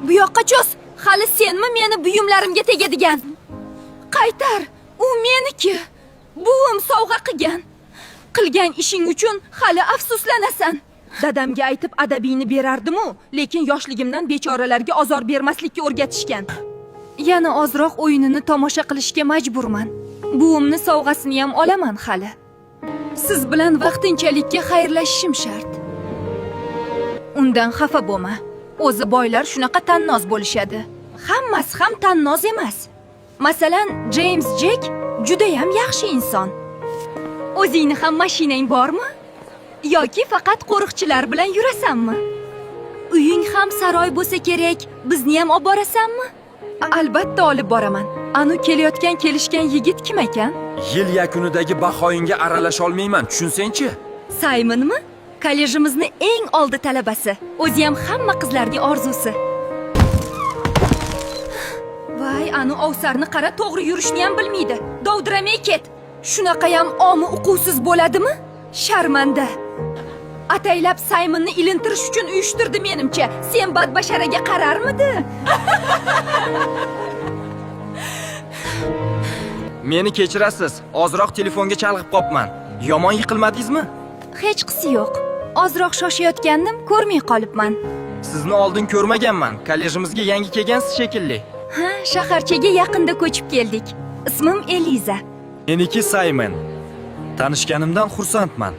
Bu yoqqa cho's. Hali senmi meni buyumlarimga tegadigan? Qaytar. U meniki. Buvim sovg'a qilgan. Qilgan ishing uchun hali afsuslanasan. Dadamga aytib adabiyni berardim-u, lekin yoshligimdan bechoralarga ozor bermaslikka o'rgatishgan. Yana ozroq o'yinini tomosha qilishga majburman. Buvimni sovg'asini ham olaman hali. Siz bilan vaqtinchalikka xayrlashishim shart. Undan xafa bo'lma. O'zi boylar shunaqa tannoz bo'lishadi. Hammasi ham tannoz emas. Masalan, James Jack juda ham yaxshi inson. O'zingni ham mashinang bormi? Yoki faqat qo'riqchilar bilan yurasanmi? Uying ham saroy bo'lsa kerak, bizni ham olib borasanmi? Albatta olib boraman. Anu kelayotgan kelishgan yigit kim ekan? Yil yakunidagi bahoyinga aralasha olmayman, tushunsen-chi? Saymonmi? Kollejimizni eng oldi talabasi. O'zi ham hamma qizlarga orzusi. Voy, anu ovsarni qara, to'g'ri yurishni ham bilmaydi. Dovdiramay ket. Shunaqa ham omi uquvsiz bo'ladimi? Sharmanda. Ataylab Saymonni ilintirish uchun uyushtirdi menimcha. Sen badbasharaga qararmidi? Meni kechirasiz, ozroq telefonga chalg'ib qopman. Yomon yiqilmadingizmi? Hech qisi yo'q. Ozroq shoshayotgandim, ko'rmay qolibman. Sizni oldin ko'rmaganman. Kollejimizga yangi kelgansiz shekilli. Ha, shaharchaga yaqinda ko'chib keldik. Ismim Eliza. Meniki Saymon. Tanishganimdan xursandman.